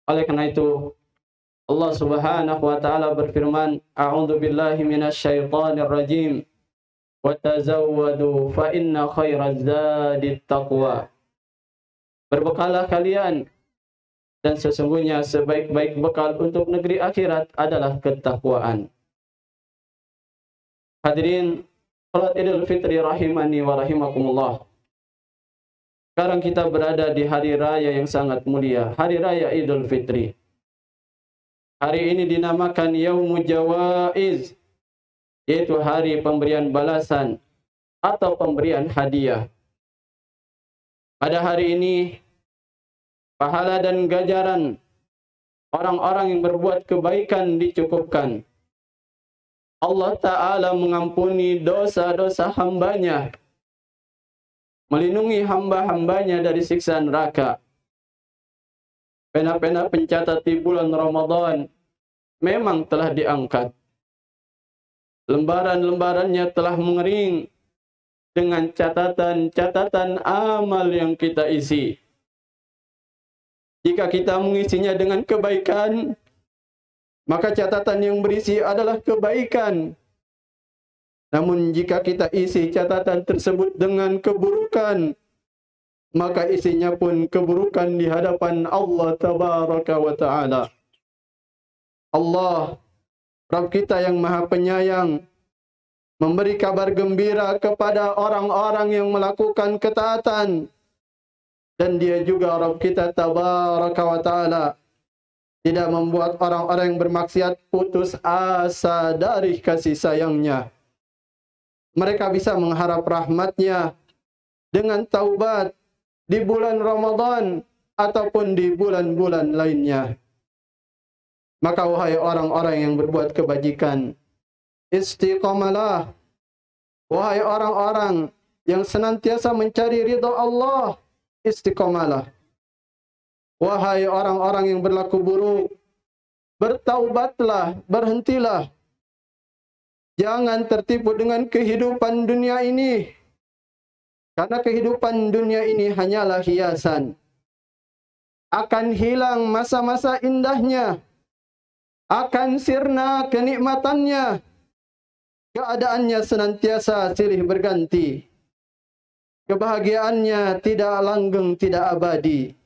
Oleh karena itu, Allah Subhanahu wa taala berfirman, "A'udzu billahi minasyaitonir rajim. Wa tazawwadu fa inna khairaz zadit taqwa." Berbekalah kalian, dan sesungguhnya sebaik-baik bekal untuk negeri akhirat adalah ketakwaan. Hadirin salat Idul Fitri rahimani wa rahimakumullah. Sekarang kita berada di hari raya yang sangat mulia, hari raya Idul Fitri. Hari ini dinamakan Yaumul Jawaiz, yaitu hari pemberian balasan atau pemberian hadiah. Pada hari ini, pahala dan ganjaran orang-orang yang berbuat kebaikan dicukupkan. Allah Ta'ala mengampuni dosa-dosa hambanya, melindungi hamba-hambanya dari siksa neraka. Pena-pena pencatat di bulan Ramadan memang telah diangkat. Lembaran-lembarannya telah mengering dengan catatan-catatan amal yang kita isi. Jika kita mengisinya dengan kebaikan, maka catatan yang berisi adalah kebaikan. Namun jika kita isi catatan tersebut dengan keburukan, maka isinya pun keburukan di hadapan Allah Tabaraka wa Ta'ala. Allah, Rabb kita yang Maha Penyayang, memberi kabar gembira kepada orang-orang yang melakukan ketaatan. Dan Dia juga Rabb kita Tabaraka wa Ta'ala tidak membuat orang-orang yang bermaksiat putus asa dari kasih sayang-Nya. Mereka bisa mengharap rahmat-Nya dengan taubat di bulan Ramadan ataupun di bulan-bulan lainnya. Maka wahai orang-orang yang berbuat kebajikan, istiqamalah. Wahai orang-orang yang senantiasa mencari ridha Allah, istiqamalah. Wahai orang-orang yang berlaku buruk, bertaubatlah, berhentilah. Jangan tertipu dengan kehidupan dunia ini. Karena kehidupan dunia ini hanyalah hiasan. Akan hilang masa-masa indahnya. Akan sirna kenikmatannya. Keadaannya senantiasa silih berganti. Kebahagiaannya tidak langgeng, tidak abadi.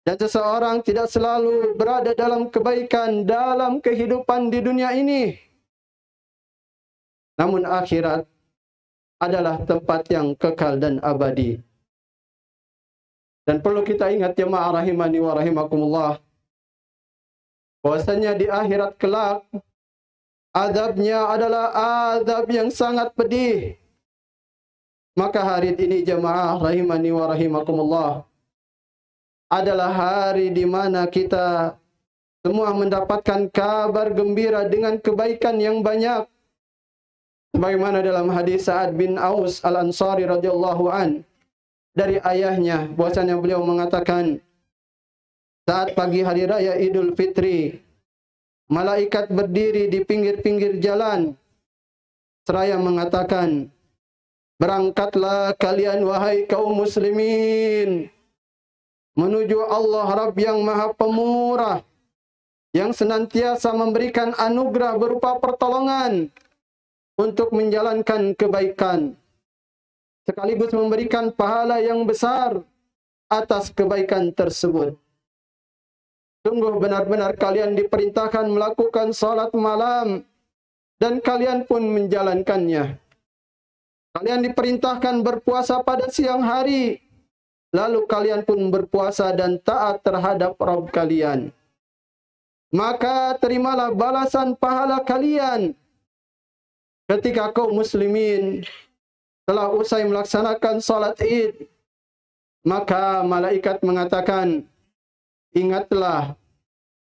Dan seseorang tidak selalu berada dalam kebaikan dalam kehidupan di dunia ini. Namun akhirat adalah tempat yang kekal dan abadi. Dan perlu kita ingat jemaah rahimani wa rahimakumullah, bahwasanya di akhirat kelak azabnya adalah azab yang sangat pedih. Maka hari ini jemaah rahimani wa rahimakumullah adalah hari di mana kita semua mendapatkan kabar gembira dengan kebaikan yang banyak. Sebagaimana dalam hadis Sa'ad bin Aus Al-Ansari radhiyallahu an dari ayahnya, bahwasanya beliau mengatakan, saat pagi hari raya Idul Fitri, malaikat berdiri di pinggir-pinggir jalan seraya mengatakan, berangkatlah kalian wahai kaum muslimin menuju Allah Rabb yang Maha Pemurah, yang senantiasa memberikan anugerah berupa pertolongan untuk menjalankan kebaikan, sekaligus memberikan pahala yang besar atas kebaikan tersebut. Sungguh benar-benar kalian diperintahkan melakukan salat malam, dan kalian pun menjalankannya. Kalian diperintahkan berpuasa pada siang hari, lalu kalian pun berpuasa dan taat terhadap Rabb kalian. Maka terimalah balasan pahala kalian. Ketika kaum muslimin telah usai melaksanakan salat Id, maka malaikat mengatakan, ingatlah,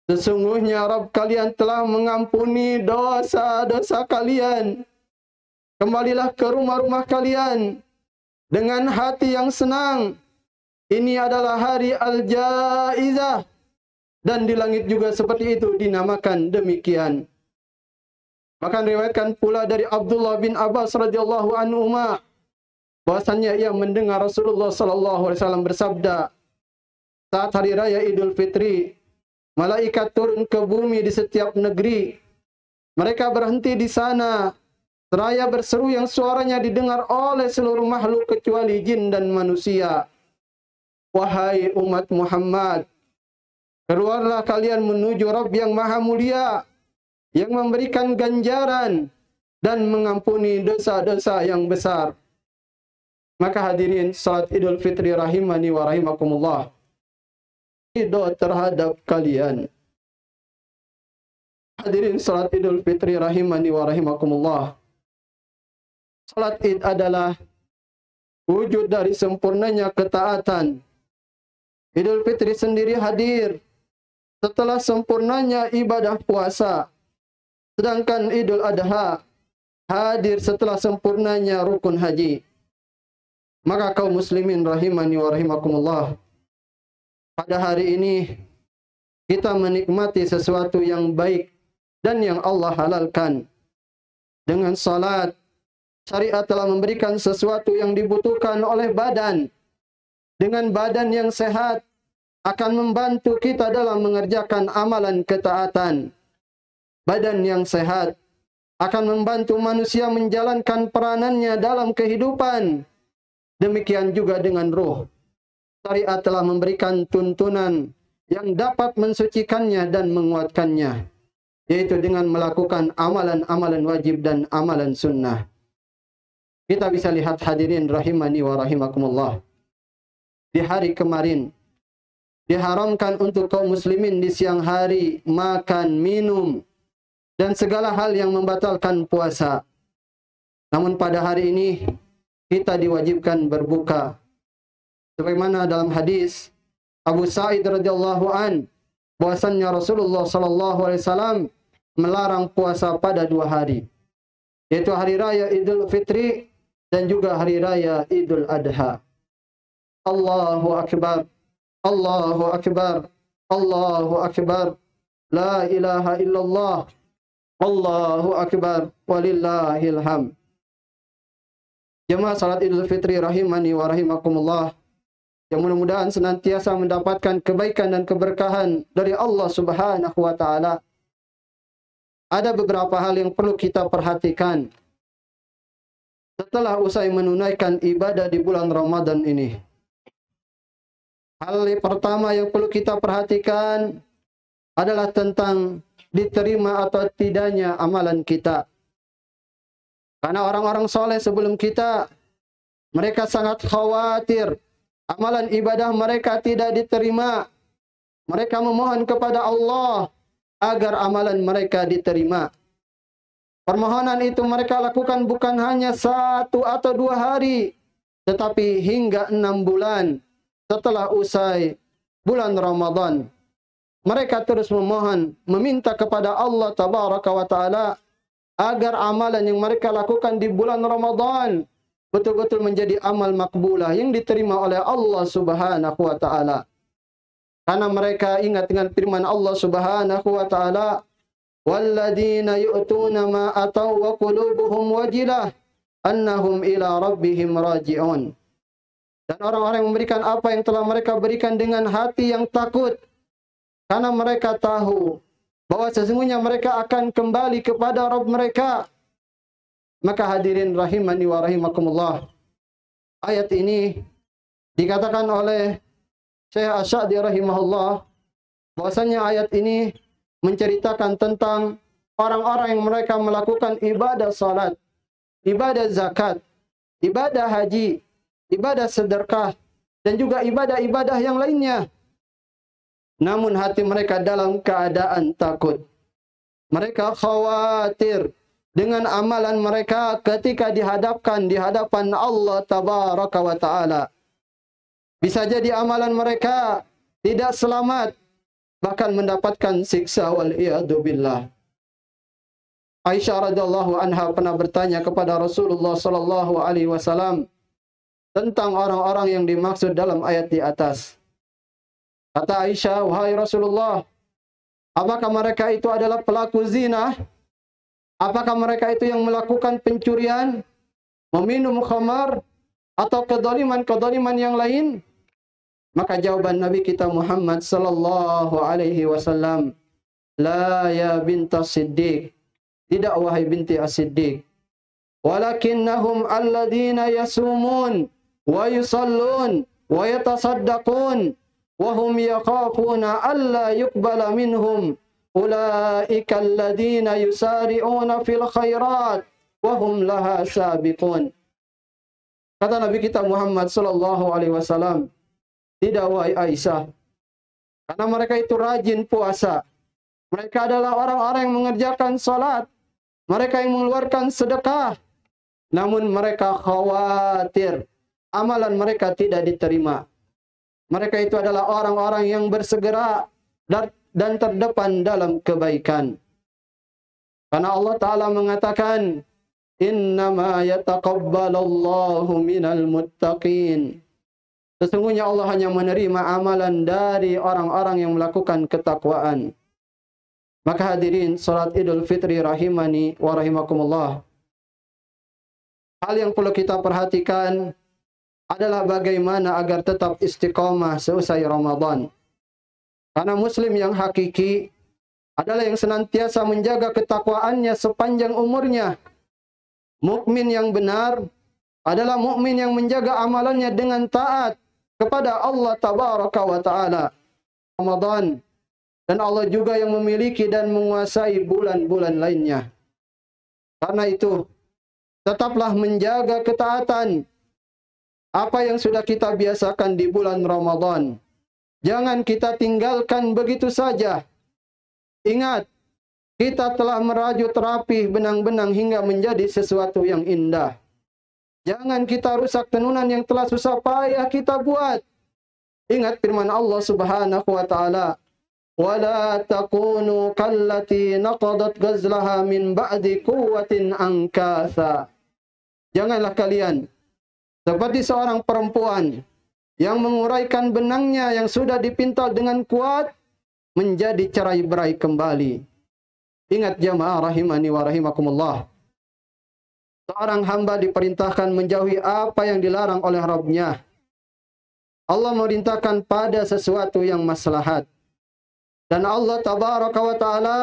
sesungguhnya Rabb kalian telah mengampuni dosa-dosa kalian. Kembalilah ke rumah-rumah kalian dengan hati yang senang. Ini adalah hari Al-Jaizah. Dan di langit juga seperti itu dinamakan demikian. Maka diriwayatkan pula dari Abdullah bin Abbas radhiyallahu anhu bahwasannya ia mendengar Rasulullah sallallahu alaihi wasallam bersabda, saat hari raya Idul Fitri, malaikat turun ke bumi di setiap negeri. Mereka berhenti di sana, seraya berseru yang suaranya didengar oleh seluruh makhluk kecuali jin dan manusia. Wahai umat Muhammad, keluarlah kalian menuju Rabb yang Maha Mulia, yang memberikan ganjaran dan mengampuni dosa-dosa yang besar. Maka hadirin salat Idul Fitri rahimani wa rahimakumullah, ridho terhadap kalian. Hadirin salat Idul Fitri rahimani wa rahimakumullah, salat Id adalah wujud dari sempurnanya ketaatan. Idul Fitri sendiri hadir setelah sempurnanya ibadah puasa. Sedangkan Idul Adha hadir setelah sempurnanya rukun haji. Maka kaum muslimin rahimani wa rahimakumullah, pada hari ini kita menikmati sesuatu yang baik dan yang Allah halalkan. Dengan salat, syariat telah memberikan sesuatu yang dibutuhkan oleh badan. Dengan badan yang sehat akan membantu kita dalam mengerjakan amalan ketaatan. Badan yang sehat akan membantu manusia menjalankan peranannya dalam kehidupan. Demikian juga dengan ruh. Syariat telah memberikan tuntunan yang dapat mensucikannya dan menguatkannya, yaitu dengan melakukan amalan-amalan wajib dan amalan sunnah. Kita bisa lihat hadirin rahimani wa rahimakumullah, di hari kemarin diharamkan untuk kaum muslimin di siang hari makan, minum, dan segala hal yang membatalkan puasa. Namun pada hari ini kita diwajibkan berbuka. Sebagaimana dalam hadis Abu Sa'id radhiyallahu an, bahwasannya Rasulullah sallallahu alaihi wasallam melarang puasa pada 2 hari, yaitu hari raya Idul Fitri dan juga hari raya Idul Adha. Allahu akbar, Allahu akbar, Allahu akbar, la ilaha illallah, Allahu akbar, walillahil hamd. Jemaah salat Idul Fitri rahimani wa rahimakumullah, yang mudah-mudahan senantiasa mendapatkan kebaikan dan keberkahan dari Allah Subhanahu wa taala. Ada beberapa hal yang perlu kita perhatikan setelah usai menunaikan ibadah di bulan Ramadan ini. Hal yang pertama yang perlu kita perhatikan adalah tentang diterima atau tidaknya amalan kita. Karena orang-orang soleh sebelum kita, mereka sangat khawatir amalan ibadah mereka tidak diterima. Mereka memohon kepada Allah agar amalan mereka diterima. Permohonan itu mereka lakukan bukan hanya 1 atau 2 hari, tetapi hingga 6 bulan setelah usai bulan Ramadan. Mereka terus memohon, meminta kepada Allah Tabaraka wa Ta'ala agar amalan yang mereka lakukan di bulan Ramadan betul-betul menjadi amal makbulah yang diterima oleh Allah Subhanahu wa taala. Karena mereka ingat dengan firman Allah Subhanahu wa taala, "Walladzina yu'tuna ma ataw wa qulubuhum wajilah annahum ila rabbihim raji'un." Dan orang-orang yang memberikan apa yang telah mereka berikan dengan hati yang takut, karena mereka tahu bahwa sesungguhnya mereka akan kembali kepada Rabb mereka. Maka hadirin rahimani wa rahimakumullah, ayat ini dikatakan oleh Syekh Asy-Sya'di rahimahullah, bahwasanya ayat ini menceritakan tentang orang-orang yang mereka melakukan ibadah salat, ibadah zakat, ibadah haji, ibadah sedekah, dan juga ibadah-ibadah yang lainnya. Namun hati mereka dalam keadaan takut. Mereka khawatir dengan amalan mereka ketika dihadapkan di hadapan Allah Tabaraka wa Ta'ala. Bisa jadi amalan mereka tidak selamat, bahkan mendapatkan siksa wal-iyadu billah. Aisyah radhiyallahu anha pernah bertanya kepada Rasulullah sallallahu alaihi wasallam tentang orang-orang yang dimaksud dalam ayat di atas. Kata Aisyah, "Wahai Rasulullah, apakah mereka itu adalah pelaku zina? Apakah mereka itu yang melakukan pencurian, meminum khamar, atau kedoliman-kedoliman yang lain?" Maka jawaban Nabi kita Muhammad sallallahu alaihi wasallam, la ya bintas Siddiq, tidak wahai binti As-Siddiq, walakinnahum alladhina yasumun wa yusallun wa yatasaddaqun wa hum yakhafuna alla yuqbala minhum ulaika alladhina yusari'una fil khairat wa hum laha sabiqun. Kata Nabi kita Muhammad sallallahu alaihi wasallam, tidak wahai Aisyah, karena mereka itu rajin puasa. Mereka adalah orang-orang yang mengerjakan salat, mereka yang mengeluarkan sedekah, namun mereka khawatir amalan mereka tidak diterima. Mereka itu adalah orang-orang yang bersegera dan terdepan dalam kebaikan. Karena Allah Ta'ala mengatakan, innama yataqabbalallahu minal muttaqin. Sesungguhnya Allah hanya menerima amalan dari orang-orang yang melakukan ketakwaan. Maka hadirin salat Idul Fitri rahimani wa rahimakumullah, hal yang perlu kita perhatikan adalah bagaimana agar tetap istiqomah seusai Ramadan. Karena muslim yang hakiki adalah yang senantiasa menjaga ketakwaannya sepanjang umurnya. Mukmin yang benar adalah mukmin yang menjaga amalannya dengan taat kepada Allah Tabaraka wa Ta'ala. Ramadan, dan Allah juga yang memiliki dan menguasai bulan-bulan lainnya. Karena itu, tetaplah menjaga ketaatan apa yang sudah kita biasakan di bulan Ramadan. Jangan kita tinggalkan begitu saja. Ingat, kita telah merajut rapih benang-benang hingga menjadi sesuatu yang indah. Jangan kita rusak tenunan yang telah susah payah kita buat. Ingat firman Allah Subhanahu wa Ta'ala, wala takunu kallati naqadat ghazlaha min ba'di quwwatin ankatha. Janganlah kalian seperti seorang perempuan yang menguraikan benangnya yang sudah dipintal dengan kuat menjadi cerai-berai kembali. Ingat jamaah rahimani wa rahimakumullah, seorang hamba diperintahkan menjauhi apa yang dilarang oleh Rabb-Nya. Allah memerintahkan pada sesuatu yang maslahat. Dan Allah Tabaraka wa Ta'ala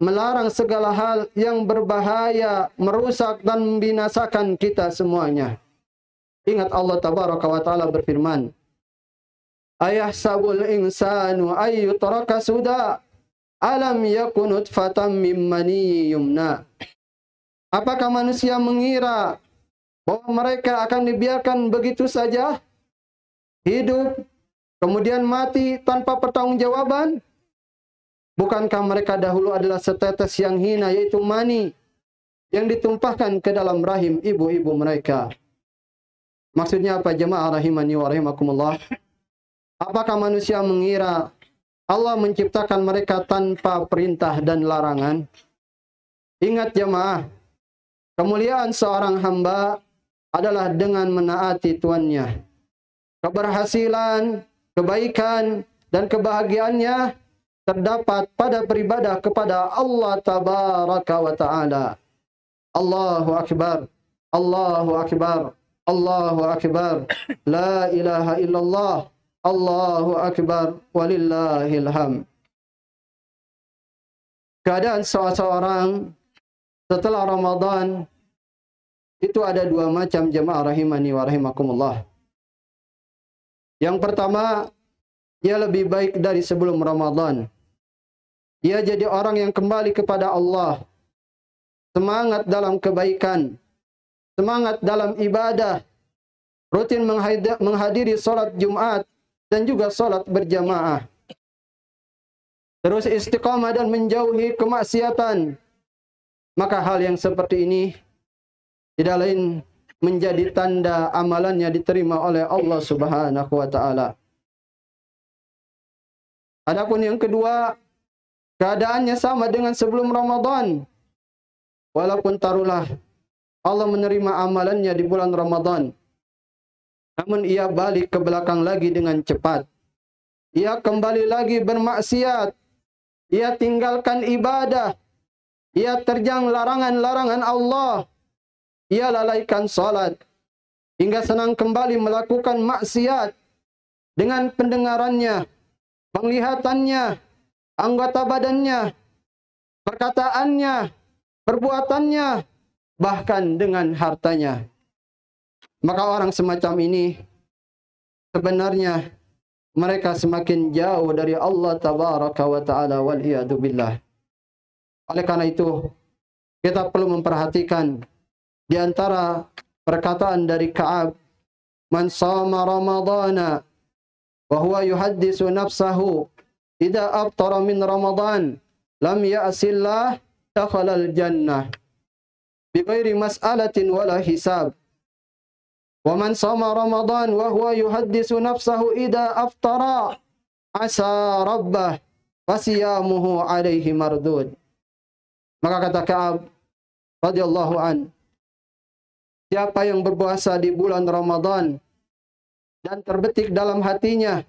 melarang segala hal yang berbahaya, merusak dan membinasakan kita semuanya. Ingat Allah Tabaraka wa Ta'ala berfirman, ayahsabul insanu ayyutraka suda alam yakun nutfatan min maniyyin yumna. Apakah manusia mengira bahwa mereka akan dibiarkan begitu saja, hidup, kemudian mati tanpa pertanggungjawaban? Bukankah mereka dahulu adalah setetes yang hina, yaitu mani, yang ditumpahkan ke dalam rahim ibu-ibu mereka? Maksudnya apa jemaah rahimani wa rahimakumullah? Apakah manusia mengira Allah menciptakan mereka tanpa perintah dan larangan? Ingat jemaah, kemuliaan seorang hamba adalah dengan menaati Tuannya. Keberhasilan, kebaikan, dan kebahagiaannya terdapat pada beribadah kepada Allah Tabaraka wa Ta'ala. Allahu Akbar, Allahu Akbar, Allahu Akbar, la ilaha illallah, Allahu Akbar, walillahil hamd. Keadaan seseorang setelah Ramadan itu ada dua macam jemaah rahimani wa rahimakumullah. Yang pertama, ia lebih baik dari sebelum Ramadan. Ia jadi orang yang kembali kepada Allah, semangat dalam kebaikan, semangat dalam ibadah, rutin menghadiri salat Jumat dan juga salat berjamaah. Terus istiqamah dan menjauhi kemaksiatan. Maka hal yang seperti ini tidak lain menjadi tanda amalannya diterima oleh Allah Subhanahu wa Ta'ala. Adapun yang kedua, keadaannya sama dengan sebelum Ramadan. Walaupun taruhlah Allah menerima amalannya di bulan Ramadan, namun ia balik ke belakang lagi dengan cepat. Ia kembali lagi bermaksiat. Ia tinggalkan ibadah. Ia terjang larangan-larangan Allah. Ia lalaikan salat hingga senang kembali melakukan maksiat. dengan pendengarannya, penglihatannya, anggota badannya, perkataannya, perbuatannya, bahkan dengan hartanya. Maka orang semacam ini sebenarnya mereka semakin jauh dari Allah tabaraka wa ta'ala wal iyadu billah. Oleh karena itu, kita perlu memperhatikan di antara perkataan dari Ka'ab, "Man shama Ramadana wa huwa yuhaddisu nafsahu idza aftara min Ramadan lam ya'sillah dakhala al-jannah bi ghairi mas'alatin wala hisab. Wa man shama Ramadan wa huwa yuhaddisu nafsahu idza aftara asa rabbah fasiyamuhu alaihi mardud." Maka kata Ka'ab radhiyallahu an, siapa yang berpuasa di bulan Ramadan dan terbetik dalam hatinya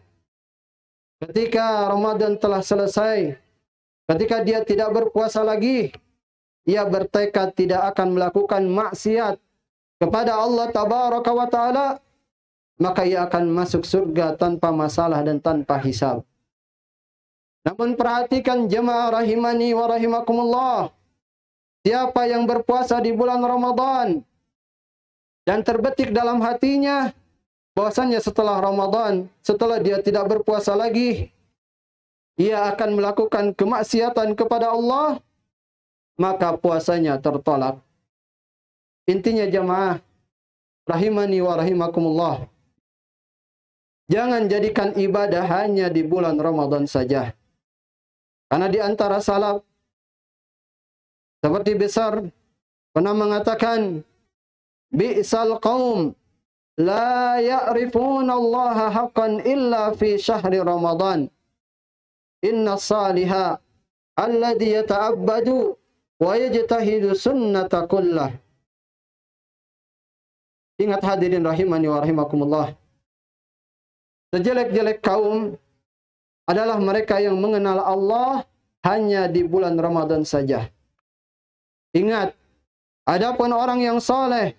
ketika Ramadan telah selesai, ketika dia tidak berpuasa lagi, ia bertekad tidak akan melakukan maksiat kepada Allah tabaraka wa ta'ala, maka ia akan masuk surga tanpa masalah dan tanpa hisab. Namun perhatikan jemaah rahimani wa rahimakumullah, siapa yang berpuasa di bulan Ramadan dan terbetik dalam hatinya bahwasannya setelah Ramadan, setelah dia tidak berpuasa lagi, ia akan melakukan kemaksiatan kepada Allah, maka puasanya tertolak. Intinya jemaah rahimani wa rahimakumullah, jangan jadikan ibadah hanya di bulan Ramadan saja. Karena di antara salaf seperti Besar pernah mengatakan, "Bi'sal qaum la ya'rifuna Allah haqqan illa fi syahri Ramadan. Inna saliha alladhi yata'abbadu wa yajtahidu sunnata kullah." Ingat hadirin rahimani wa rahimakumullah, sejelek-jelek kaum adalah mereka yang mengenal Allah hanya di bulan Ramadan saja. Ingat, adapun orang yang saleh,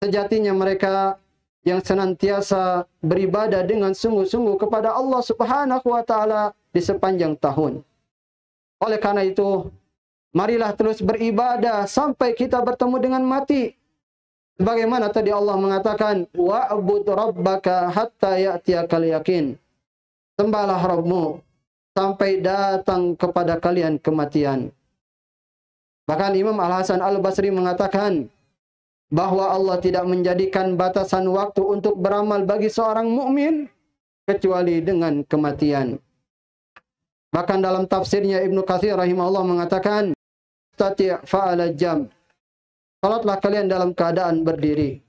sejatinya mereka yang senantiasa beribadah dengan sungguh-sungguh kepada Allah Subhanahu wa ta'ala di sepanjang tahun. Oleh karena itu, marilah terus beribadah sampai kita bertemu dengan mati. Sebagaimana tadi Allah mengatakan, "Wa'bud rabbaka hatta ya'tiyakal yakin." Sembahlah Rabbmu sampai datang kepada kalian kematian. Bahkan Imam Al-Hasan Al-Basri mengatakan bahwa Allah tidak menjadikan batasan waktu untuk beramal bagi seorang mukmin kecuali dengan kematian. Bahkan dalam tafsirnya Ibnu Katsir rahimahullah mengatakan, "Tati' fa'ala jam." Salatlah kalian dalam keadaan berdiri.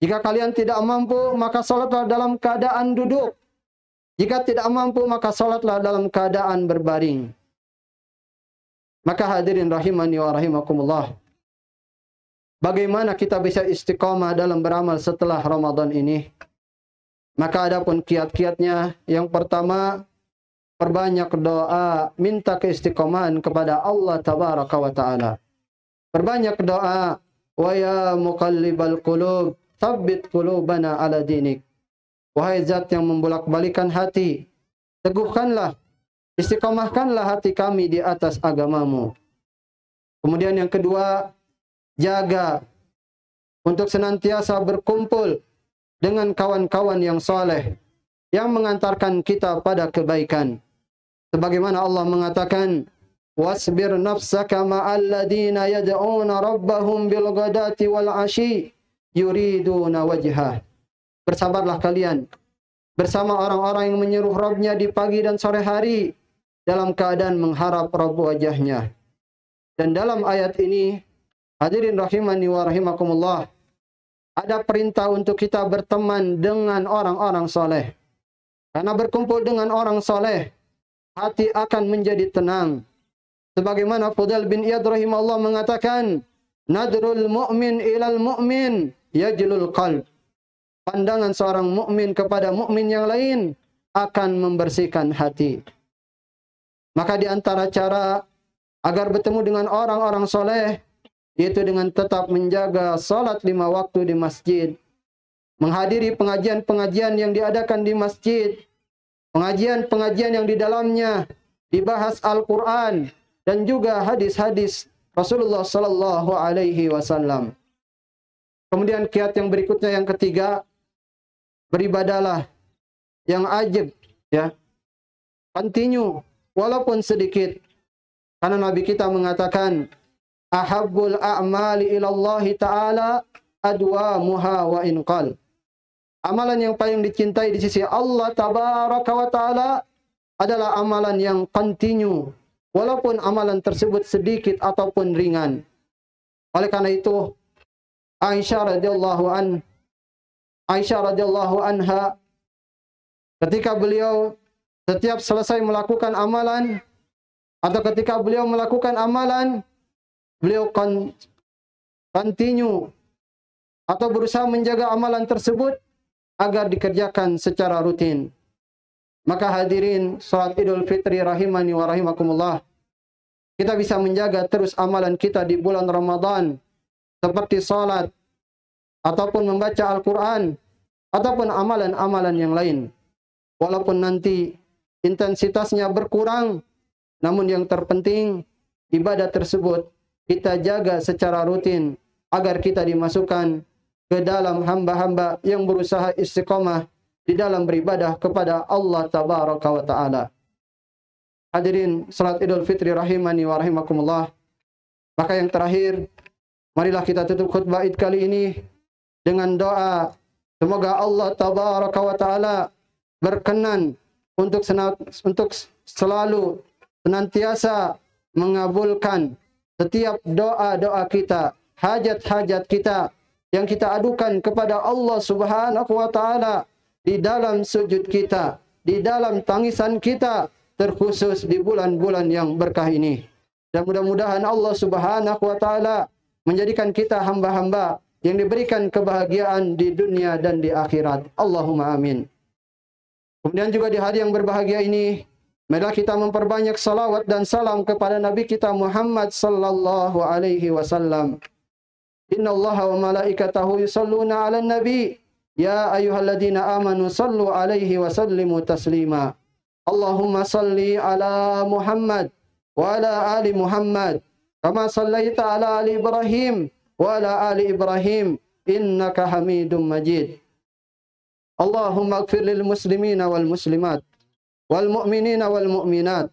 Jika kalian tidak mampu, maka salatlah dalam keadaan duduk. Jika tidak mampu, maka salatlah dalam keadaan berbaring. Maka hadirin rahimani wa rahimakumullah, bagaimana kita bisa istiqamah dalam beramal setelah Ramadan ini? Maka adapun kiat-kiatnya, yang pertama, perbanyak doa, minta keistiqomahan kepada Allah tabaraka wa ta'ala. Perbanyak doa, "Wa ya muqallibal qulub, tsabbit qulubana ala dinik." Wahai zat yang membolak-balikan hati, teguhkanlah, istiqomahkanlah hati kami di atas agamamu. Kemudian yang kedua, jaga untuk senantiasa berkumpul dengan kawan-kawan yang saleh yang mengantarkan kita pada kebaikan. Sebagaimana Allah mengatakan, "Wasbir nafsaka ma'al ladina yad'una rabbahum bil ghadati wal 'ashi yuriduna wajhah." Bersabarlah kalian bersama orang-orang yang menyeru Rabbnya di pagi dan sore hari dalam keadaan mengharap Rabb wajahnya. Dan dalam ayat ini, hadirin rahimani wa rahimakumullah, ada perintah untuk kita berteman dengan orang-orang soleh. Karena berkumpul dengan orang soleh, hati akan menjadi tenang. Sebagaimana Fudail bin Iyad rahimahullah mengatakan, "Nadrul mu'min ilal mu'min yajlul qalb." Pandangan seorang mukmin kepada mukmin yang lain akan membersihkan hati. Maka di antara cara agar bertemu dengan orang-orang soleh, yaitu dengan tetap menjaga salat 5 waktu di masjid, menghadiri pengajian-pengajian yang diadakan di masjid, pengajian-pengajian yang di dalamnya dibahas Al-Quran dan juga hadis-hadis Rasulullah Sallallahu Alaihi Wasallam. Kemudian kiat yang berikutnya yang ketiga, beribadalah yang ajib, ya, continue walaupun sedikit, karena Nabi kita mengatakan ahabbul a'mali ilallahi ta'ala adwamuha wa inqal. Amalan yang paling dicintai di sisi Allah Tabaraka wa Ta'ala adalah amalan yang continue, walaupun amalan tersebut sedikit ataupun ringan. Oleh karena itu, Aisyah radhiyallahu anha, ketika beliau setiap selesai melakukan amalan, atau ketika beliau melakukan amalan, beliau continue atau berusaha menjaga amalan tersebut agar dikerjakan secara rutin. Maka hadirin salat Idul Fitri rahimani wa rahimakumullah, kita bisa menjaga terus amalan kita di bulan Ramadan, seperti salat, ataupun membaca Al-Quran, ataupun amalan-amalan yang lain. Walaupun nanti intensitasnya berkurang, namun yang terpenting ibadah tersebut kita jaga secara rutin agar kita dimasukkan ke dalam hamba-hamba yang berusaha istiqamah di dalam beribadah kepada Allah Tabaraka wa Ta'ala. Hadirin salat Idul Fitri rahimani wa rahimakumullah. Maka yang terakhir, marilah kita tutup khutbah Id kali ini dengan doa. Semoga Allah Tabaraka wa Ta'ala berkenan untuk selalu senantiasa mengabulkan setiap doa-doa kita, hajat-hajat kita yang kita adukan kepada Allah Subhanahu wa Ta'ala di dalam sujud kita, di dalam tangisan kita, terkhusus di bulan-bulan yang berkah ini. Dan mudah-mudahan Allah Subhanahu wa Ta'ala menjadikan kita hamba-hamba yang diberikan kebahagiaan di dunia dan di akhirat. Allahumma amin. Kemudian juga di hari yang berbahagia ini, marilah kita memperbanyak salawat dan salam kepada Nabi kita Muhammad sallallahu alaihi wasallam. Inna Allaha wa malaikatahu yusalluna 'alan nabi, ya ayyuhalladzina amanu sallu alaihi wa sallimu taslima. Allahumma salli ala Muhammad wa ala ali Muhammad kama sallaita ala ali Ibrahim wa ala ali Ibrahim innaka Hamidum Majid. Allahumma ighfir lil muslimina wal muslimat wal mu'minina wal mu'minat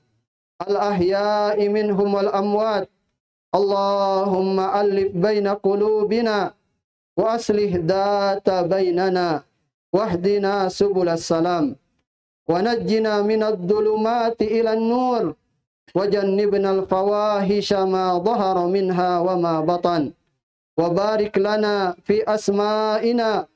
al ahya'i minhum wal amwat. Allahumma alif baina qulubina wa aslih data bainana wahdina subulas salam wa najjina minadh dhulumati ilan nur wa jannibna al fawahisha ma dhahara minha wa ma batan wa barik lana fi asma'ina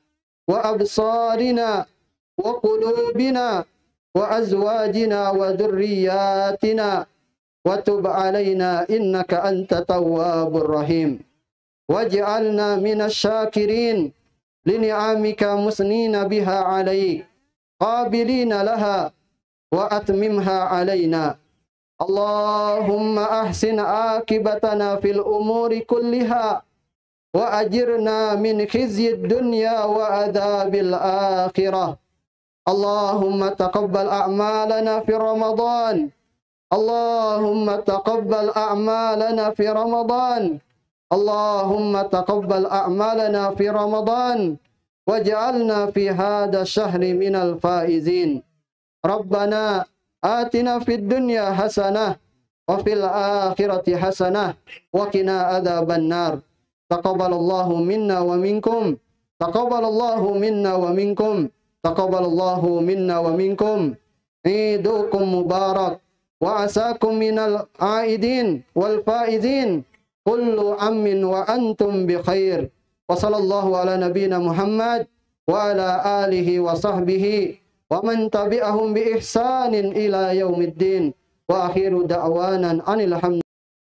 wa absarina wa qulubina wa azwajina wa dhurriyyatina wa tub alaina innaka anta tawwabur rahim waj'alna minasy syakirin li ni'amika musnina biha alaik qabilina laha wa atmimha alaina. Allahumma ahsin akibatana fil umuri kulliha wa ajirna min khizyid dunya wa adzabil akhirah. Allahumma taqabbal a'malana fi Ramadan. Allahumma taqabbal a'malana fi Ramadan. Allahumma taqabbal a'malana fi Ramadan waj'alna fi hadha syahri minal faizin. Rabbana atina fid dunya hasanah wa fil akhirati hasanah wa qina adzaban nar. Taqabbalallahu minna wa minkum. Taqabbalallahu minna wa minkum. Taqabbalallahu minna wa minkum. Idukum mubarak wa asakum minal aidin wal faizin. Kullu amin wa antum bi khair. Wa sallallahu ala nabiyyina Muhammad wa ala alihi wa sahbihi wa man tabi'ahum bi ihsanin ila yaumiddin. Wa akhiru da'wanan anil hamd